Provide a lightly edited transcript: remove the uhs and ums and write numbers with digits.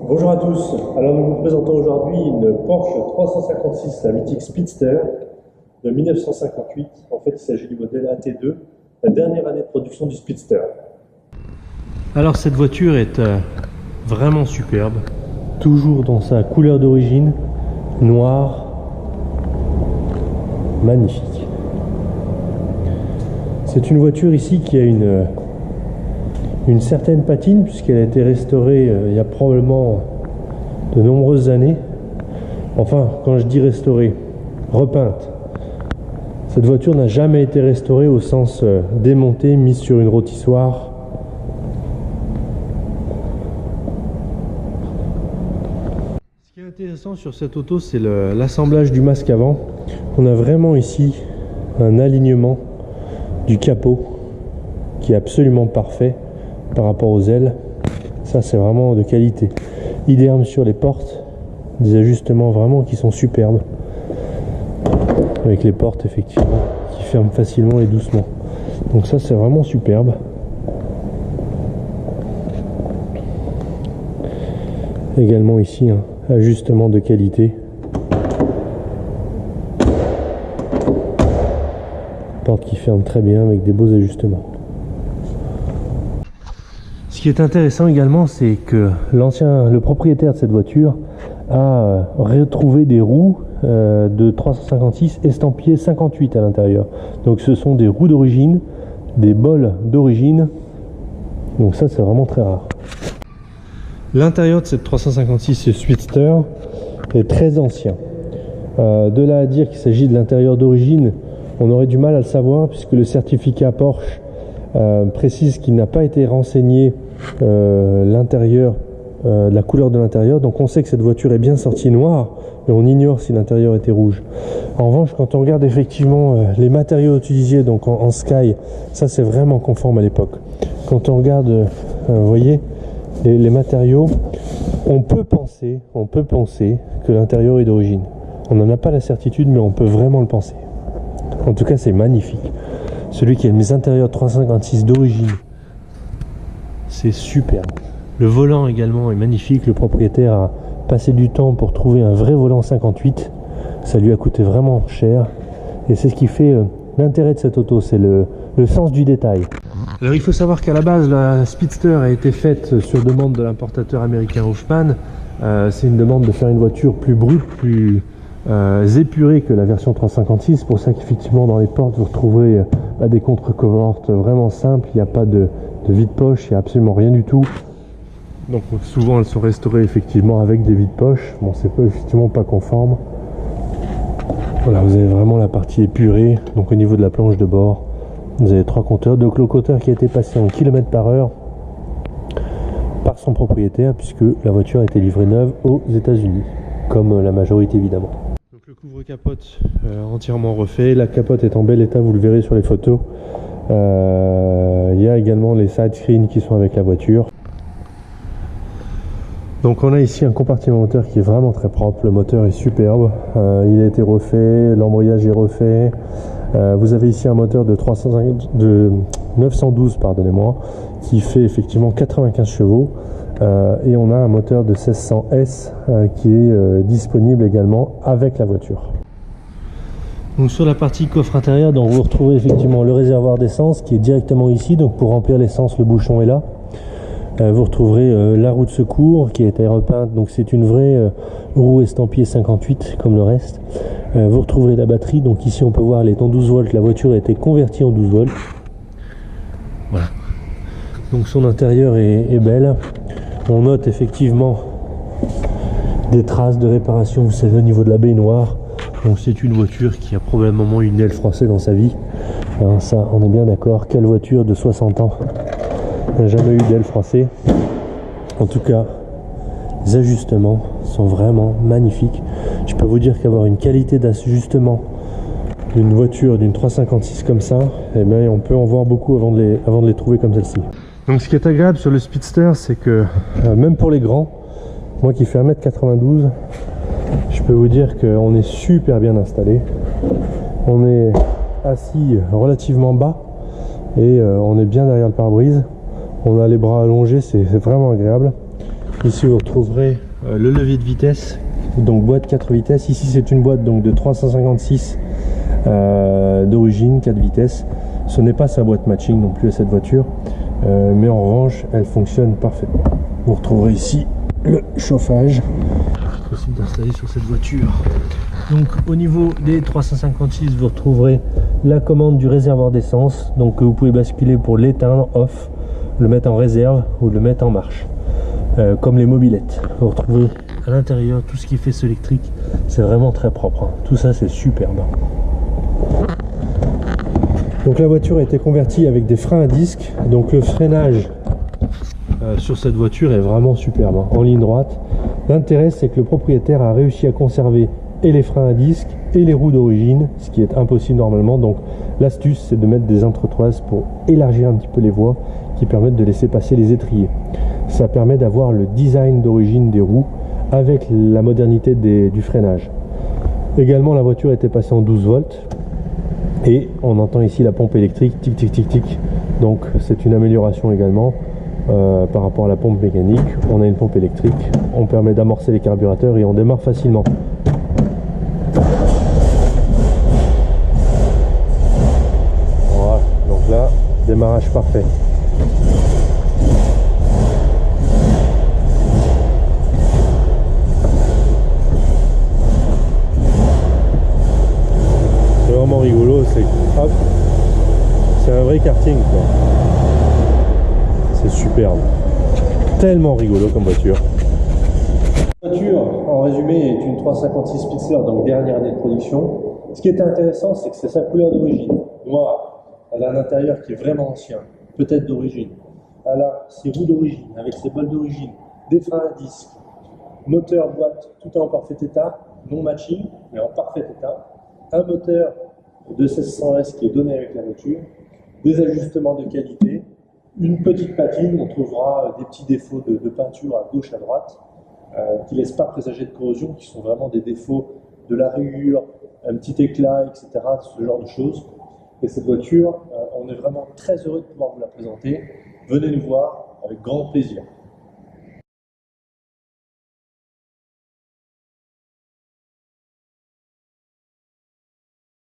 Bonjour à tous, alors nous vous présentons aujourd'hui une Porsche 356, la mythique Speedster de 1958. En fait, il s'agit du modèle AT2, la dernière année de production du Speedster. Alors cette voiture est vraiment superbe, toujours dans sa couleur d'origine, noire, magnifique. C'est une voiture ici qui a une certaine patine puisqu'elle a été restaurée il y a probablement de nombreuses années. Enfin, quand je dis restaurée, repeinte. Cette voiture n'a jamais été restaurée au sens démontée, mise sur une rôtissoire. Ce qui est intéressant sur cette auto, c'est l'assemblage du masque avant. On a vraiment ici un alignement du capot qui est absolument parfait par rapport aux ailes. Ça, c'est vraiment de qualité. Idem sur les portes, des ajustements vraiment qui sont superbes, avec les portes effectivement qui ferment facilement et doucement. Donc ça, c'est vraiment superbe. Également ici, ajustement de qualité. Porte qui ferme très bien avec des beaux ajustements. Ce qui est intéressant également, c'est que le propriétaire de cette voiture a retrouvé des roues de 356 estampillées 58 à l'intérieur. Donc ce sont des roues d'origine, des bols d'origine. Donc ça, c'est vraiment très rare. L'intérieur de cette 356 Speedster est très ancien. De là à dire qu'il s'agit de l'intérieur d'origine, on aurait du mal à le savoir puisque le certificat Porsche précise qu'il n'a pas été renseigné l'intérieur, la couleur de l'intérieur. Donc on sait que cette voiture est bien sortie noire, mais on ignore si l'intérieur était rouge. En revanche, quand on regarde effectivement les matériaux utilisés donc en Sky, ça c'est vraiment conforme à l'époque. Quand on regarde, vous voyez, les matériaux, on peut penser que l'intérieur est d'origine. On n'en a pas la certitude, mais on peut vraiment le penser. En tout cas, c'est magnifique. Celui qui a mes intérieurs 356 d'origine, c'est superbe. Le volant également est magnifique. Le propriétaire a passé du temps pour trouver un vrai volant 58. Ça lui a coûté vraiment cher. Et c'est ce qui fait l'intérêt de cette auto, c'est le sens du détail. Alors il faut savoir qu'à la base, la Speedster a été faite sur demande de l'importateur américain Hoffman. C'est une demande de faire une voiture plus brute, plus épurée que la version 356. Pour ça qu'effectivement dans les portes vous retrouverez des contre-cohortes vraiment simples. Il n'y a pas de vide-poche, il n'y a absolument rien du tout. Donc souvent elles sont restaurées effectivement avec des vides-poches. Bon, c'est effectivement pas conforme. Voilà, vous avez vraiment la partie épurée. Donc au niveau de la planche de bord, vous avez 3 compteurs. Donc le compteur qui a été passé en km/h par son propriétaire, puisque la voiture a été livrée neuve aux États-Unis, comme la majorité évidemment. Donc le couvre-capote entièrement refait. La capote est en bel état, vous le verrez sur les photos. Il y a également les side screens qui sont avec la voiture. Donc on a ici un compartiment moteur qui est vraiment très propre. Le moteur est superbe, il a été refait, l'embrayage est refait. Vous avez ici un moteur de 912 pardonnez-moi, qui fait effectivement 95 chevaux. Et on a un moteur de 1600S qui est disponible également avec la voiture. Donc sur la partie coffre intérieur, donc vous retrouvez effectivement le réservoir d'essence qui est directement ici. Donc pour remplir l'essence, le bouchon est là. Vous retrouverez la roue de secours qui a été repeinte. Donc c'est une vraie roue estampillée 58 comme le reste. Vous retrouverez la batterie. Donc ici on peut voir elle est en 12 volts. La voiture a été convertie en 12 volts. Voilà. Donc son intérieur est belle. On note effectivement des traces de réparation, vous savez, au niveau de la baignoire. Donc c'est une voiture qui a probablement eu une aile froissée dans sa vie. Alors ça, on est bien d'accord. Quelle voiture de 60 ans n'a jamais eu d'aile froissée? En tout cas, les ajustements sont vraiment magnifiques. Je peux vous dire qu'avoir une qualité d'ajustement d'une voiture, d'une 356 comme ça, eh bien, on peut en voir beaucoup avant de les trouver comme celle-ci. Donc ce qui est agréable sur le Speedster, c'est que même pour les grands, moi qui fais 1m92, je peux vous dire qu'on est super bien installé. On est assis relativement bas et on est bien derrière le pare-brise. On a les bras allongés, c'est vraiment agréable. Ici vous retrouverez le levier de vitesse, donc boîte 4 vitesses. Ici c'est une boîte donc de 356 d'origine, 4 vitesses. Ce n'est pas sa boîte matching non plus à cette voiture, mais en revanche elle fonctionne parfaitement. Vous retrouverez ici le chauffage, possible d'installer sur cette voiture. Donc au niveau des 356 vous retrouverez la commande du réservoir d'essence, donc vous pouvez basculer pour l'éteindre, off, le mettre en réserve ou le mettre en marche, comme les mobylettes. Vous retrouvez à l'intérieur tout ce qui est faisceau électrique, c'est vraiment très propre, hein. Tout ça c'est superbe. Donc la voiture a été convertie avec des freins à disque, donc le freinage sur cette voiture est vraiment superbe, hein, en ligne droite. L'intérêt c'est que le propriétaire a réussi à conserver et les freins à disque et les roues d'origine, ce qui est impossible normalement. Donc l'astuce c'est de mettre des entretoises pour élargir un petit peu les voies qui permettent de laisser passer les étriers. Ça permet d'avoir le design d'origine des roues avec la modernité du freinage. Également la voiture était passée en 12 volts et on entend ici la pompe électrique tic tic tic tic, donc c'est une amélioration également par rapport à la pompe mécanique. On a une pompe électrique, on permet d'amorcer les carburateurs et on démarre facilement. Voilà, donc là démarrage parfait. C'est vraiment rigolo, c'est hop, c'est un vrai karting quoi. C'est superbe, tellement rigolo comme voiture. La voiture, en résumé, est une 356 Speedster, donc dernière année de production. Ce qui est intéressant, c'est que c'est sa couleur d'origine, noire. Elle a un intérieur qui est vraiment ancien, peut-être d'origine. Elle a ses roues d'origine, avec ses bols d'origine, des freins à disque, moteur, boîte, tout est en parfait état, non matching, mais en parfait état. Un moteur de 1600S qui est donné avec la voiture, des ajustements de qualité, une petite patine, on trouvera des petits défauts de peinture à gauche, à droite, qui ne laissent pas présager de corrosion, qui sont vraiment des défauts de la rayure, un petit éclat, etc., ce genre de choses. Et cette voiture, on est vraiment très heureux de pouvoir vous la présenter. Venez nous voir avec grand plaisir.